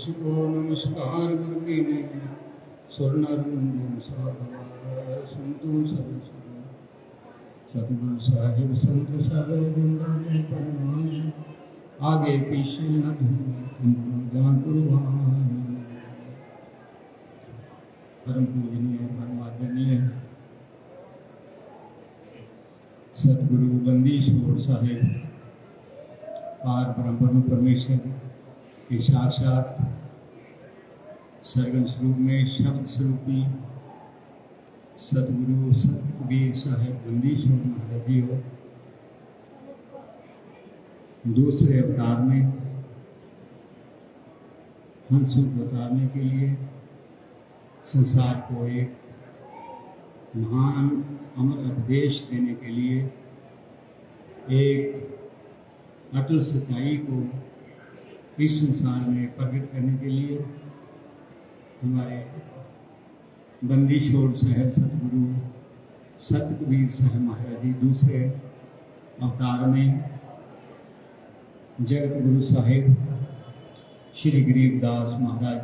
को नमस्कार करके स्वर्णरुंदम संतु सतगुरु साहिब संत सागर वृंदावन परमान आगे पीछे न जान कुर्बान। परम पूजनीय परम आदरणीय सतगुरु बंदी छोड़ साहिब पार ब्रह्म परमेश्वर के साक्षात सरगन स्वरूप में शब्द स्वरूपी सतगुरु सतकबीर साहिब बंदी छोड़ महाराज जी हो दूसरे अवतार में हंसों को उतारने के लिए संसार को एक महान अमर उपदेश देने के लिए एक अटल सच्चाई को इस संसार में प्रकट करने के लिए हमारे बंदी छोड़ साहिब सतगुरु सतकबीर साहिब महाराज जी दूसरे अवतार में जगत गुरु साहिब श्री गरीबदास महाराज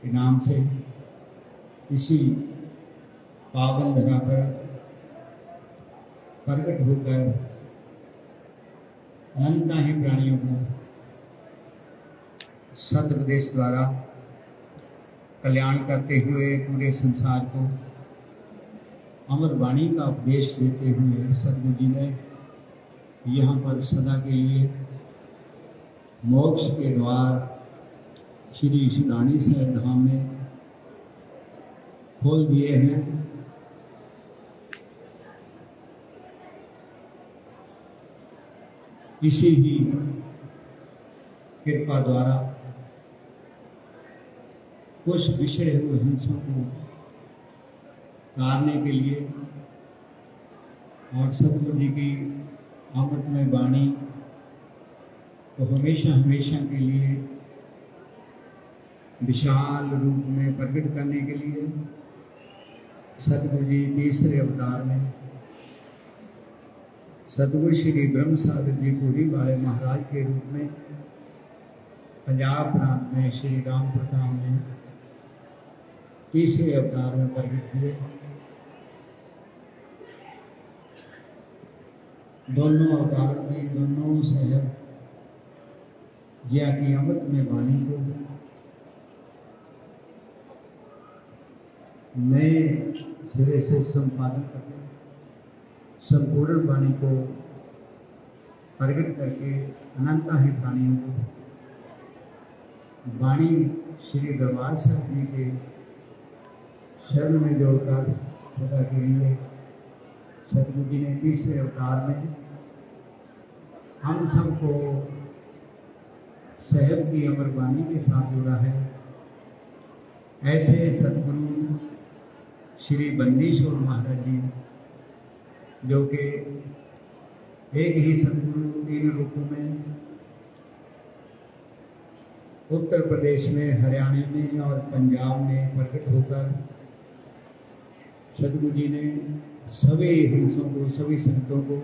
के नाम से इसी पावन धरा पर प्रकट होकर अनंत ही प्राणियों को सदुपदेश द्वारा कल्याण करते हुए पूरे संसार को अमर वाणी का उपदेश देते हुए सतगुरु जी ने यहाँ पर सदा के लिए मोक्ष के द्वार श्री सुडानी साहिब धाम में खोल दिए हैं। इसी ही कृपा द्वारा कुछ बिछड़े हुए हंसों को तारने के लिए और सतगुरु जी की अमृतमय वाणी को हमेशा हमेशा के लिए विशाल रूप में प्रकट करने के लिए सतगुरु जी तीसरे अवतार में सतगुरु श्री ब्रह्म सागर जी पुरी वाले महाराज के रूप में पंजाब प्रांत में श्री राम प्रताप में तीसरे अवतार में प्रकट हुए। दोनों अवतारों की दोनों साहब या की अमृत में वाणी को नए सिरे से संपादन करके संपूर्ण वाणी को प्रकट करके अनंत ही प्राणियों को वाणी श्री दरबार साहिब जी के शरण में जोड़कर सदा के लिए सतगुरु जी ने तीसरे अवतार में हम सबको साहिब की अमर वाणी के साथ जोड़ा है। ऐसे सतगुरु श्री बंदीश्वर महाराज जी जो कि एक ही सतगुरु तीन रूपों में उत्तर प्रदेश में, हरियाणा में और पंजाब में प्रकट होकर सतगुरु जी ने सभी हिंसों को, सभी संतों को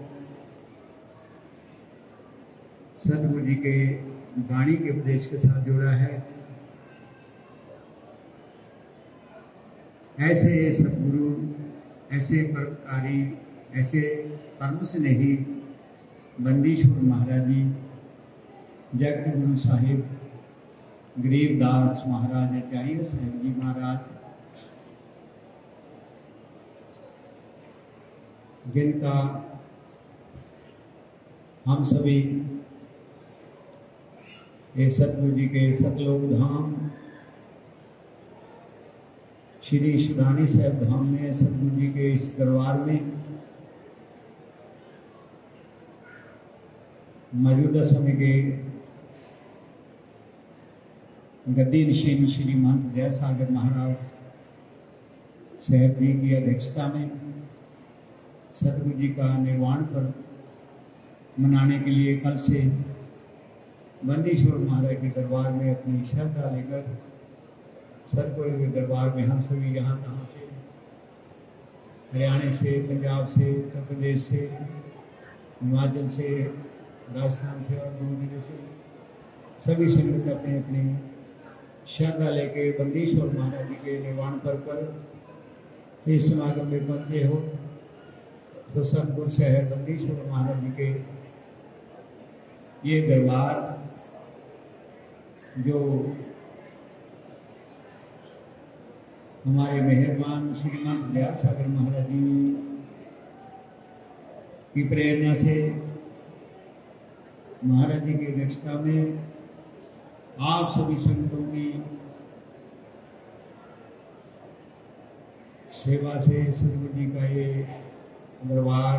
सतगुरु जी के वाणी के उपदेश के साथ जोड़ा है। ऐसे सतगुरु, ऐसे परोपकारी, ऐसे परम स्नेही बंदीश्वर महाराज जी जगत गुरु साहिब गरीबदास महाराज आचार्य साहिब जी महाराज, जिनका हम सभी ये सतगुरु जी के सतलोक धाम श्री सुडानी साहिब धाम में सतगुरु जी के इस दरबार में मौजूदा समय के गद्दी निशीन श्री महंत जय सागर महाराज साहब जी की अध्यक्षता में सतगुरु जी का निर्वाण पर मनाने के लिए कल से बंदीश्वर महाराज के दरबार में अपनी श्रद्धा लेकर सतगुरु के दरबार में हम सभी यहाँ तहाँ से, हरियाणा से, पंजाब से, उत्तर प्रदेश से, हिमाचल से, राजस्थान से और दूर जिले से सभी संगत अपने अपने श्रद्धा लेके बंदीश्वर महाराज जी के निर्वाण पर इस समागम में पहुंचे हो तो सतगुरु शहर बंदीश्वर महाराज जी के ये दरबार जो हमारे मेहरबान श्रीमान दयासागर महाराज जी की प्रेरणा से महाराज जी की अध्यक्षता में आप सभी संतों की सेवा से सतगुरु जी का ये दरबार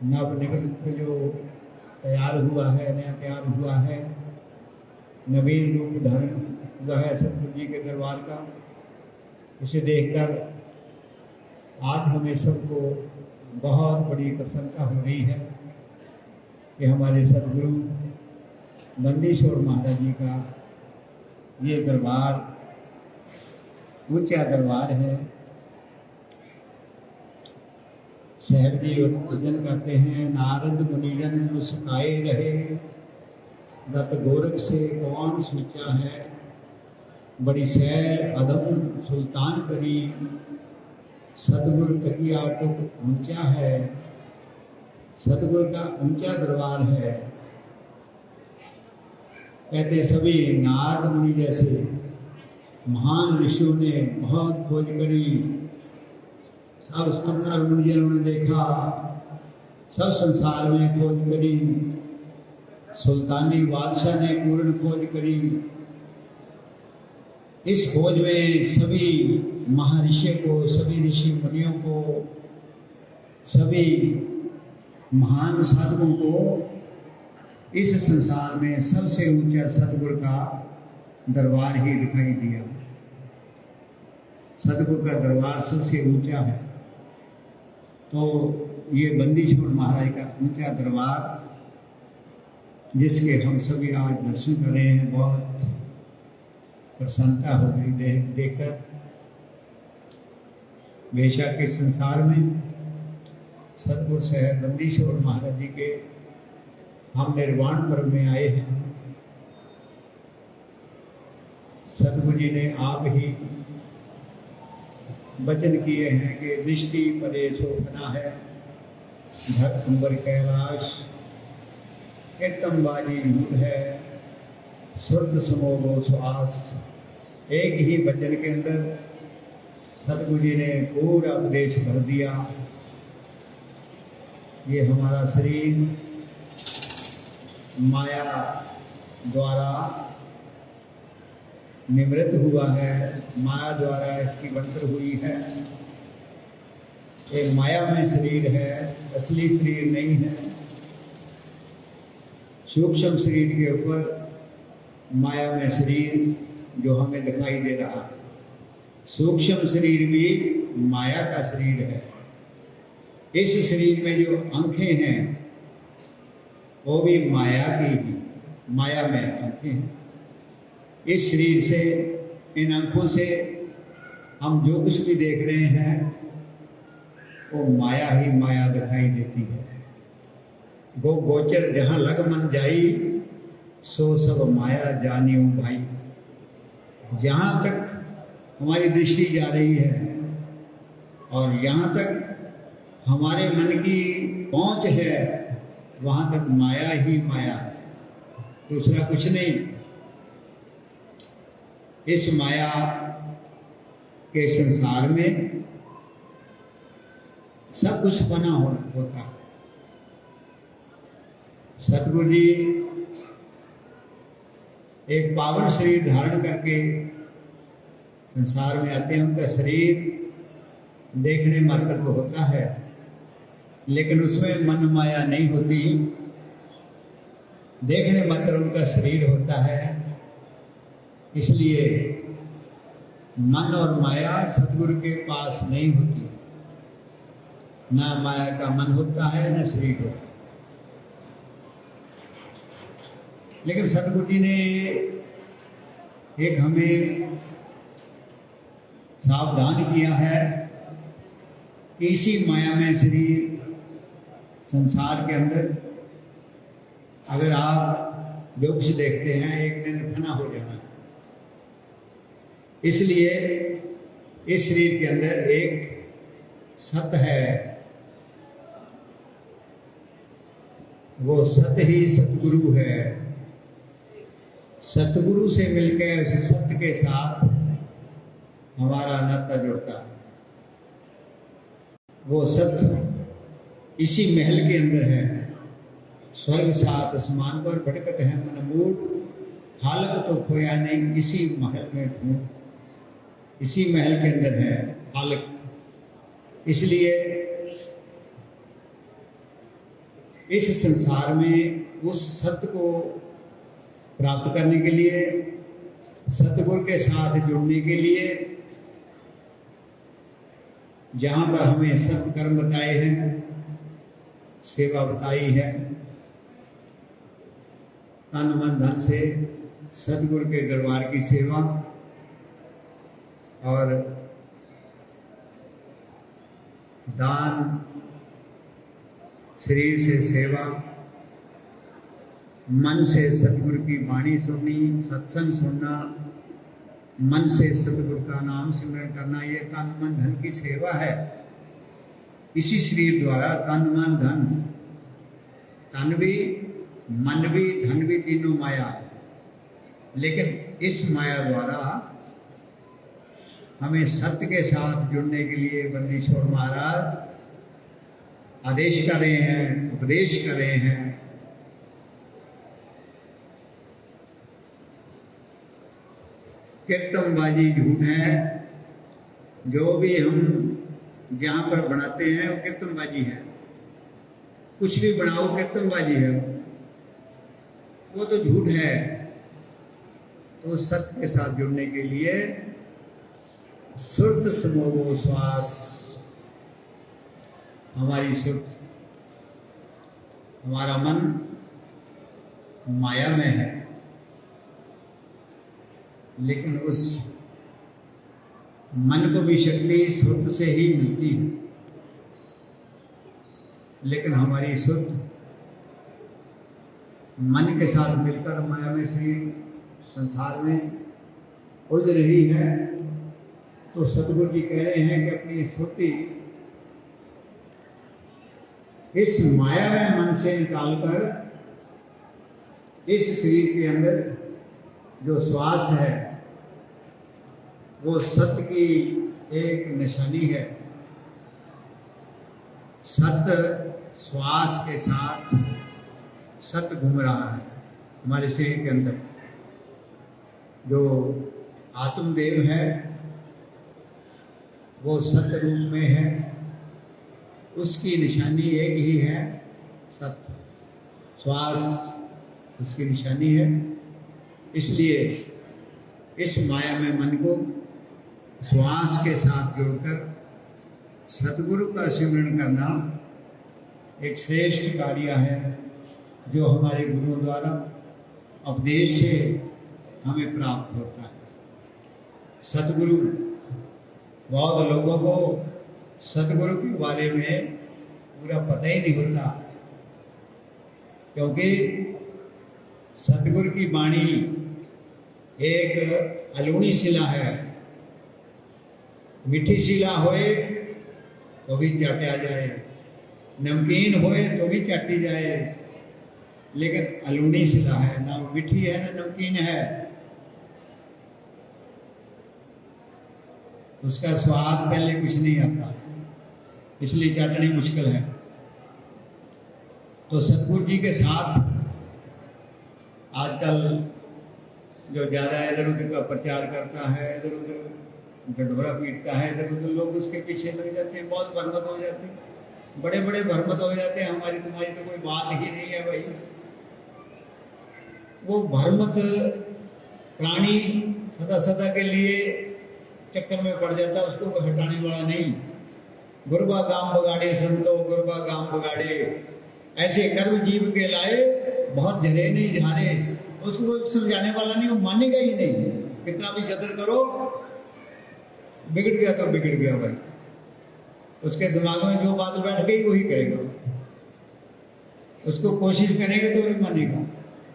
नवनिर्मित जो तैयार हुआ है, नया तैयार हुआ है, नवीन रूप धारण हुआ है सतगुरु जी के दरबार का। इसे देखकर आज हमें सबको बहुत बड़ी प्रसन्नता हो रही है कि हमारे सतगुरु बंदीश्वर महाराज जी का ये दरबार ऊंचा दरबार है। साहब जी भजन करते हैं, नारद मुनिजन मुस्काए रहे, रत गोरख से कौन सूचा है, बड़ी सैर अदम सुल्तान करी, सतगुरु तकिया टुक ऊंचा है। सतगुरु का ऊंचा दरबार है। कहते सभी नारद मुनि जैसे महान ऋषियों ने बहुत खोज करी, सब सतनार मुनिजनों ने देखा, सब संसार में खोज करी, सुल्तानी बादशाह ने पूर्ण खोज करी। इस खोज में सभी महर्षि को, सभी ऋषि मुनियों को, सभी महान साधकों को इस संसार में सबसे ऊंचा सतगुरु का दरबार ही दिखाई दिया। सतगुरु का दरबार सबसे ऊंचा है। तो ये बंदीश्वर महाराज का ऊंचा दरबार जिसके हम सभी आज दर्शन कर रहे हैं, बहुत प्रसन्नता हो गई देखकर। बेशक के संसार में सतगुरु साहब बंदीश्वर महाराज जी के हम निर्वाण पर्व में आए हैं। सतगुरु जी ने आप ही वचन किए हैं कि दृष्टि परे शोभना है, धर अंबर कैलाश कीर्तन बाजी रूढ़ है, सुर्द समोगो सुहास। एक ही वचन के अंदर सतगुरु जी ने पूरा उपदेश भर दिया। ये हमारा शरीर माया द्वारा निवृत्त हुआ है, माया द्वारा इसकी बनतर हुई है। एक माया में शरीर है, असली शरीर नहीं है। सूक्ष्म शरीर के ऊपर माया में शरीर जो हमें दिखाई दे रहा है, सूक्ष्म शरीर भी माया का शरीर है। इस शरीर में जो आंखें हैं वो भी माया की ही, माया में आंखें हैं। इस शरीर से, इन आंखों से हम जो कुछ भी देख रहे हैं वो माया ही माया दिखाई देती है। गो गोचर जहां लग मन जाई, सो सब माया जानियो भाई। जहां तक हमारी दृष्टि जा रही है और जहां तक हमारे मन की पहुंच है, वहां तक माया ही माया है, दूसरा कुछ नहीं। इस माया के संसार में सब कुछ बना होता है। सतगुरु जी एक पावन शरीर धारण करके संसार में आते हैं। उनका शरीर देखने मात्र को होता है, लेकिन उसमें मन माया नहीं होती। देखने मात्र उनका शरीर होता है। इसलिए मन और माया सतगुरु के पास नहीं होती। ना माया का मन होता है, न शरीर होता है। लेकिन सतगुरु जी ने एक हमें सावधान किया है कि इसी माया में शरीर संसार के अंदर अगर आप वृक्ष देखते हैं, एक दिन फना हो जाना है। इसलिए इस शरीर के अंदर एक सत है, वो सत ही सतगुरु है। सतगुरु से मिलकर उस सत्य के साथ हमारा नाता जुड़ता है। वो सत्य इसी महल के अंदर है। स्वर्ग सात आसमान पर भटकत है मन मूड, हालत तो खोया नहीं इसी महल में ढूंढ। इसी महल के अंदर है हालत। इसलिए इस संसार में उस सत्य को प्राप्त करने के लिए, सतगुरु के साथ जुड़ने के लिए, जहां पर हमें सत्य कर्म बताए हैं, सेवा बताई है, तन मन धन से सतगुरु के दरबार की सेवा और दान, शरीर से सेवा, मन से सतगुरु की वाणी सुननी, सत्संग सुनना, मन से सतगुरु का नाम सिमरन करना, ये तन मन धन की सेवा है। इसी शरीर द्वारा तन मन धन, तन भी मन भी धन भी तीनों माया है। लेकिन इस माया द्वारा हमें सत्य के साथ जुड़ने के लिए बंदीश्वर महाराज आदेश कर रहे हैं, उपदेश कर रहे हैं। कीर्तनबाजी झूठ है। जो भी हम जहां पर बनाते हैं वो कीर्तनबाजी है। कुछ भी बनाओ कीर्तनबाजी है, वो तो झूठ है। तो सत्य के साथ जुड़ने के लिए सुरत समोगो श्वास, हमारी सुरत, हमारा मन माया में है, लेकिन उस मन को भी शक्ति सुरत से ही मिलती है। लेकिन हमारी सुरत मन के साथ मिलकर माया में से संसार में उलझ रही है। तो सतगुरु जी कह रहे हैं कि अपनी सुरती इस माया में मन से निकालकर इस शरीर के अंदर जो श्वास है वो सत्य की एक निशानी है। सत्य श्वास के साथ सत्य घूम रहा है हमारे शरीर के अंदर। जो आत्मदेव है वो सत्य रूप में है, उसकी निशानी एक ही है, सत्य। श्वास उसकी निशानी है। इसलिए इस माया में मन को श्वास के साथ जोड़कर सतगुरु का सिमरन करना एक श्रेष्ठ कार्य है, जो हमारे गुरुओं द्वारा उपदेश से हमें प्राप्त होता है। सतगुरु, बहुत लोगों को सतगुरु के बारे में पूरा पता ही नहीं होता, क्योंकि सतगुरु की वाणी एक अलूणी शिला है। मीठी शिला होए तो भी चाटा जाए, नमकीन होए तो भी चाटी जाए, लेकिन अलूणी शिला है, ना मीठी है ना नमकीन है। उसका स्वाद पहले कुछ नहीं आता, इसलिए चाटनी मुश्किल है। तो सतगुरु जी के साथ आजकल जो ज्यादा इधर उधर का प्रचार करता है, इधर उधर गडोरा पीटता है, इधर उधर लोग उसके पीछे लग जाते हैं, बहुत भरमत हो जाते हैं, बड़े बड़े भरमत हो जाते हैं। हमारी तुम्हारी तो कोई बात ही नहीं है भाई। वो भरमत प्राणी सदा सदा के लिए चक्कर में पड़ जाता है, उसको कोई हटाने वाला नहीं। गुरबा गांव बगाड़े संतो, गुरबा गांव बगाड़े, ऐसे कर्म जीव के लाए बहुत झरे नहीं झारे। उसको कोई समझाने वाला नहीं, वो मानेगा ही नहीं। कितना भी जतन करो, बिगड़ गया तो बिगड़ गया भाई। उसके दिमाग में जो बात बैठ गई वही करेगा, उसको कोशिश करेंगे तो नहीं मानेगा।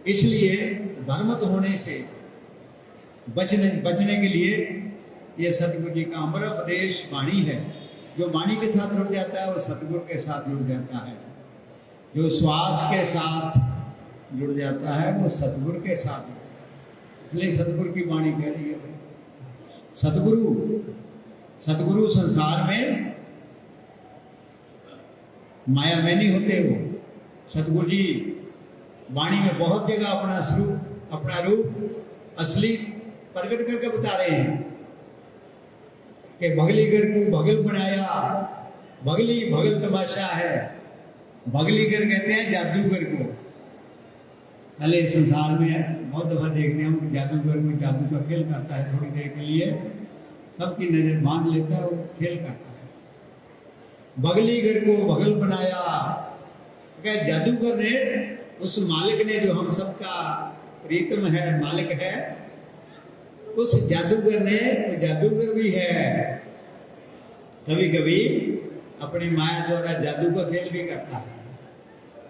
इसलिए भ्रमत होने से बचने के लिए ये सतगुरु जी का अमर उपदेश वाणी है। जो वाणी के साथ जुड़ जाता है वो सतगुरु के साथ जुड़ जाता है। जो श्वास के साथ जुड़ जाता है वो सतगुरु के साथ। इसलिए सतगुरु की वाणी कह रही है सतगुरु संसार में माया में नहीं होते। वो सतगुरु जी वाणी में बहुत जगह अपना रूप असली प्रकट करके बता रहे हैं कि भगलीगर को भगल बनाया, भगल तमाशा है। भगलीगर कहते हैं जादूगर को। पहले संसार में बहुत दफा देखते हैं हम जादूगर को जादू का खेल करता है, थोड़ी देर के लिए सबकी नजर बांध लेता है, वो खेल करता है। भगलीगर को भगल बनाया, क्या जादूगर ने, उस मालिक ने जो हम सबका प्रीतम है, मालिक है, उस जादूगर ने, वो जादूगर भी है, कभी कभी अपनी माया द्वारा जादू का खेल भी करता है।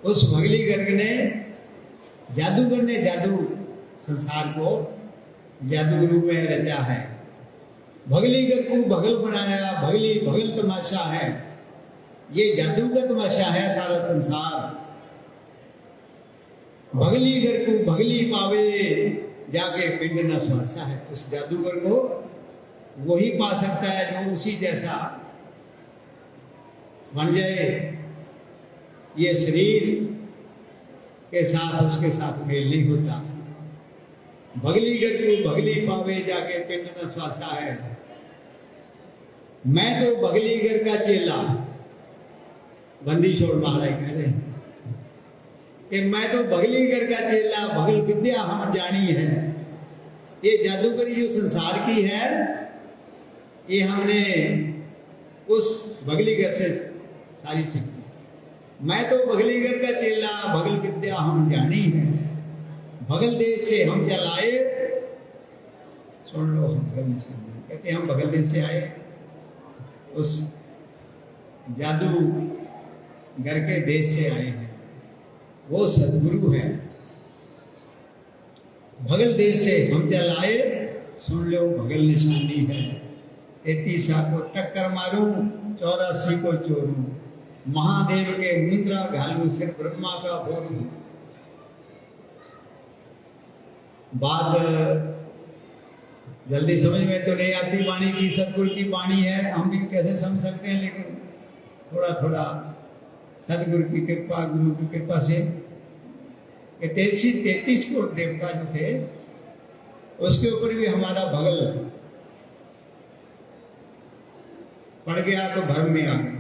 उस भगलीगर ने, जादूगर ने जादू संसार को जादू रूप में रचा है। भगलीगर को भगल बनाया, भगल तमाशा है। ये जादू का तमाशा है सारा संसार। भगलीगर को भगली पावे, जाके पिंड न स्वासा है। उस जादूगर को वही पा सकता है जो उसी जैसा बन जाए। ये शरीर के साथ उसके साथ मेल नहीं होता। भगलीगर को भगली पावे, जाके पिंड न स्वासा है। मैं तो भगलीगर का चेला, बंदी छोड़ महाराज कह रहे हैं कि मैं तो भगलीगर का चेला, भगल विद्या हम जानी है। ये जादूगरी जो संसार की है, ये हमने उस भगलीगर से सारी सीखी। मैं तो भगलीगर का चेला, भगल विद्या हम जानी है। भगल देश से हम चलाए, सुन लो, हम भगल से कहते हम भगल देश से आए। उस जादू घर के देश से आए हैं, वो सतगुरु है। भगल देश से हम चलाए, सुन लो भगल निशानी है। 33 को टक्कर मारूं, 84 को चोरूं, महादेव के मुद्रा घालू, सिर ब्रह्मा का फोड़ू। बात जल्दी समझ में तो नहीं आती वाणी की, सतगुरु की वाणी है, हम भी कैसे समझ सकते हैं, लेकिन थोड़ा थोड़ा सतगुरु की कृपा, गुरु की कृपा से 33 करोड़ देवता जो थे, उसके ऊपर भी हमारा भगल पड़ गया तो भ्रम में आ गया।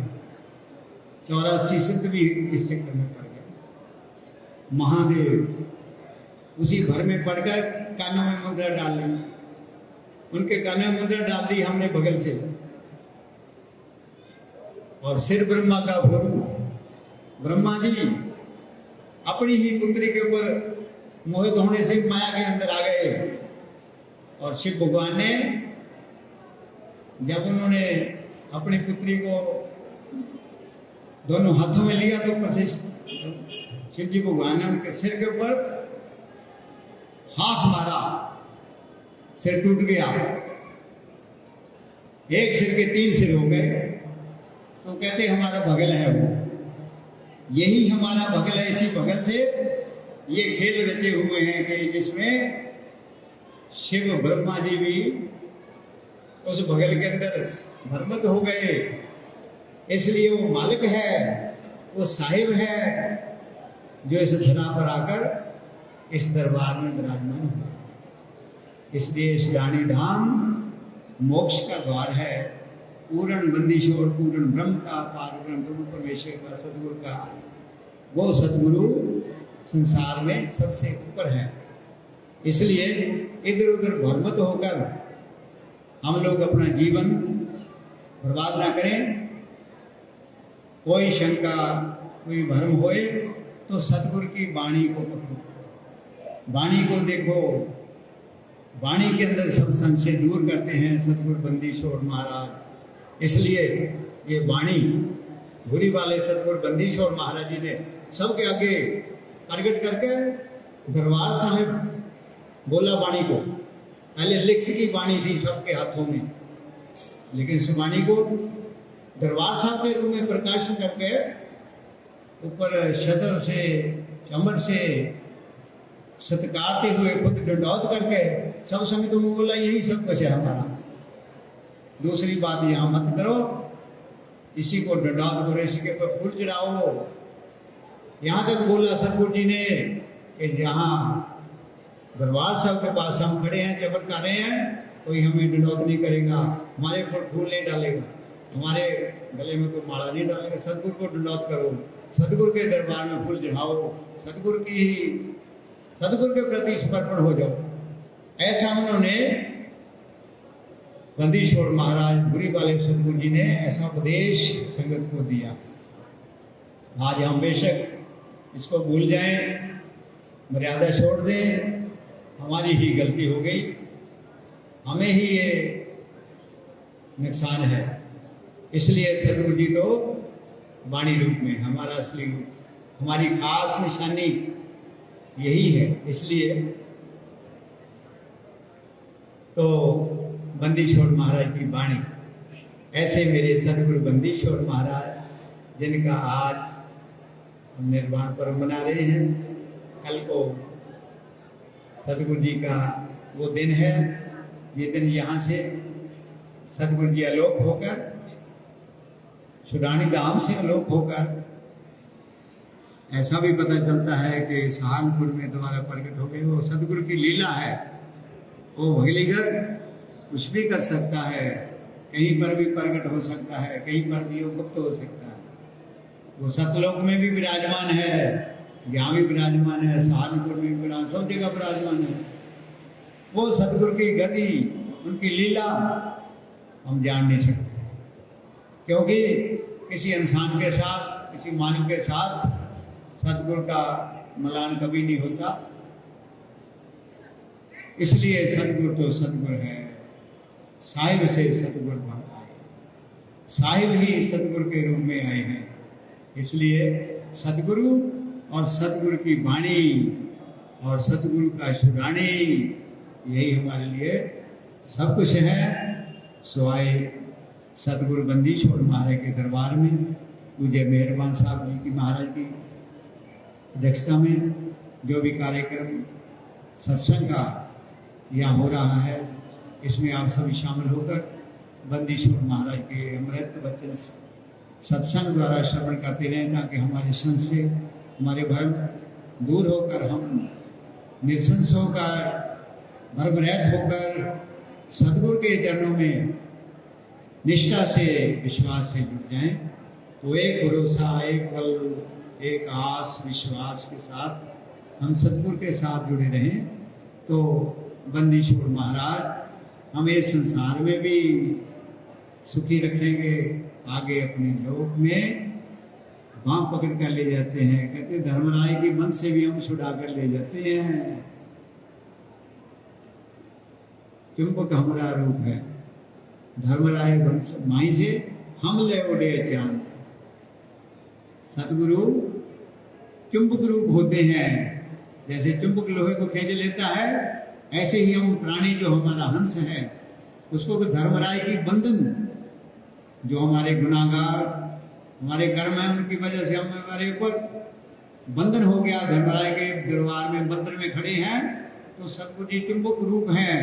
84 सिद्ध भी इस चक्कर में पड़ गया। महादेव उसी भर में पड़कर कानों में मुद्रा डाल ली, उनके कानों में मुद्रा डाल दी हमने भगल से। और सिर ब्रह्मा का फोड़ू, ब्रह्मा जी अपनी ही पुत्री के ऊपर मोहित होने से माया के अंदर आ गए। और शिव भगवान ने, जब उन्होंने अपनी पुत्री को दोनों हाथों में लिया तो ऊपर से शिव जी भगवान ने उनके सिर के ऊपर हाथ मारा, सिर टूट गया। एक सिर के 3 सिर हो गए। तो कहते हमारा भगल है वो, यही हमारा भगल है। इसी भगल से ये खेल रचे हुए हैं कि जिसमें शिव ब्रह्मा जी भी उस भगल के अंदर भरमत हो गए। इसलिए वो मालिक है, वो साहिब है, जो इस धरा पर आकर इस दरबार में विराजमान हुआ। इसलिए इस डाणी धाम मोक्ष का द्वार है। पूर्ण बंदीशोर, पूर्ण ब्रह्म का, पारण प्रभु परमेश्वर का, सतगुरु का, वो सतगुरु संसार में सबसे ऊपर है। इसलिए इधर उधर भ्रमित होकर हम लोग अपना जीवन बर्बाद ना करें। कोई शंका, कोई भ्रम होए तो सतगुरु की वाणी को पकड़ो, वाणी को देखो। वाणी के अंदर सब संशय दूर करते हैं सतगुरु बंदीशोर महाराज। इसलिए ये वाणी भूरी वाले सतगुरु बंदीशोर महाराज जी ने सबके आगे प्रकट करके दरबार साहिब बोला वाणी को। पहले लिखित की वाणी थी सबके हाथों में, लेकिन इस वाणी को दरबार साहब के रूप में प्रकाशित करके ऊपर शदर से चमर से सत्कारते हुए खुद दंडौत करके सब संगत में बोला यही सब कुछ है हमारा, दूसरी बात यहां मत करो, इसी को दंडौत करो, इसी के ऊपर फूल चढ़ाओ। यहां तक बोला सतगुरु जी ने कि जहां दरबार साहब के पास हम खड़े हैं, जबर कर रहे हैं, कोई हमें दंडौत नहीं करेगा, हमारे ऊपर फूल नहीं डालेगा, हमारे गले में कोई माला नहीं डालेगा। सतगुरु को दंडौत करो, सतगुरु के दरबार में फूल चढ़ाओ, सतगुरु के प्रति समर्पण हो जाओ। ऐसा उन्होंने बंदी छोड़ महाराज बुरी वाले सतगुरु जी ने ऐसा उपदेश संगत को दिया। आज हम बेशक इसको भूल जाएं, मर्यादा छोड़ दें, हमारी ही गलती हो गई, हमें ही ये नुकसान है। इसलिए सतगुरु जी तो वाणी रूप में हमारा असली रूप, हमारी खास निशानी यही है। इसलिए तो बंदी छोड़ महाराज की वाणी, ऐसे मेरे सतगुरु बंदी छोड़ महाराज जिनका आज हम निर्वाण पर्व मना रहे हैं। कल को सतगुरु जी का वो दिन है, ये दिन यहाँ से सतगुरु जी आलोक होकर, सुडानी धाम से आलोक होकर, ऐसा भी पता चलता है कि सहारनपुर में दोबारा प्रकट हो गए। वो सतगुरु की लीला है, वो भगलीगर कुछ भी कर सकता है, कहीं पर भी प्रकट हो सकता है, कहीं पर भी वो गुप्त हो सकता है। वो सतलोक में भी विराजमान है, यहाँ भी विराजमान है, सहारनपुर में भी विराजमान, सब जगह विराजमान है। वो सतगुरु की गति, उनकी लीला हम जान नहीं सकते, क्योंकि किसी इंसान के साथ, किसी मानव के साथ सतगुरु का मिलान कभी नहीं होता। इसलिए सतगुरु तो सतगुरु है, साहिब से सतगुरु बन आए, साहिब ही सतगुरु के रूप में आए हैं। इसलिए सतगुरु और सतगुरु की वाणी और सतगुरु का सुरानी, यही हमारे लिए सब कुछ है। सवाए सतगुरु बंदी छोड़ महाराज के दरबार में पूज्य मेहरबान साहब जी की महाराज की अध्यक्षता में जो भी कार्यक्रम सत्संग का यहाँ हो रहा है, इसमें आप सभी शामिल होकर बंदी छोड़ महाराज के अमृत वचन सत्संग द्वारा श्रवण करते रहें, ताकि हमारे संत से हमारे भ्रम दूर होकर हम निरसंस होकर, भरभरैत होकर सतगुरु के चरणों में निष्ठा से, विश्वास से जुट जाएं। तो एक भरोसा, एक बल, एक आस विश्वास के साथ हम सतगुरु के साथ जुड़े रहें, तो बंदी छोड़ महाराज हमें संसार में भी सुखी रखेंगे, आगे अपने लोक में बांह पकड़ कर ले जाते हैं। कहते धर्मराय की मन से भी हम छुड़ा कर ले जाते हैं। चुंबक हमारा रूप है, धर्मराय वंश माई से हम ले उड़े चांद। सतगुरु चुंबक रूप होते हैं, जैसे चुंबक लोहे को खींच लेता है, ऐसे ही हम प्राणी जो हमारा हंस है उसको धर्मराय की बंधन, जो हमारे गुनाहगार, हमारे कर्म है, उनकी वजह से हमारे ऊपर बंधन हो गया, धर्मराय के दरबार में बंधन में खड़े हैं। तो सतगुरु जी चुंबक रूप है,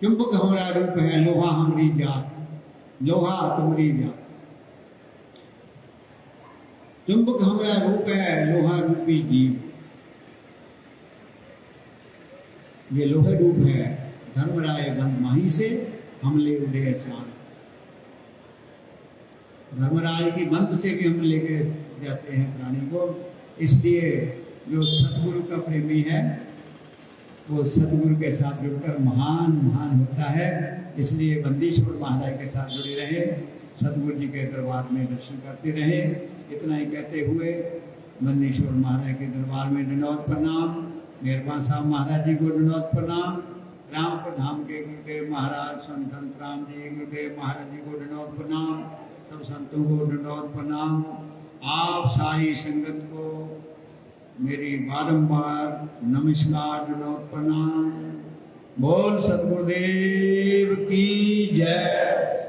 चुंबक हमारा रूप है, लोहा हमारी जात, लोहा तुम्हारी जात। चुंबक हमारा रूप है, लोहा रूपी जीव, ये लोहे रूप है। धर्मराय बंद माही से हम ले उड़े चांद। धर्मराज की बंद से भी हम लेके जाते हैं प्राणी को। इसलिए जो सतगुरु का प्रेमी है वो सतगुरु के साथ जुड़कर महान महान होता है। इसलिए बंदी छोड़ महाराज के साथ जुड़े रहे, सतगुरु जी के दरबार में दर्शन करते रहे। इतना ही कहते हुए बंदी छोड़ महाराज के दरबार में दंडवत प्रणाम। मेहरबान साहब महाराज जी को दंडवत प्रणाम। रामपुर धाम के गुरुदेव महाराज संत राम जी गुरुदेव महाराज जी को दंडवत प्रणाम। सब संतों को दंडवत प्रणाम। आप सारी संगत को मेरी बारंबार नमस्कार, दंडवत प्रणाम। बोल सतगुरुदेव की जय।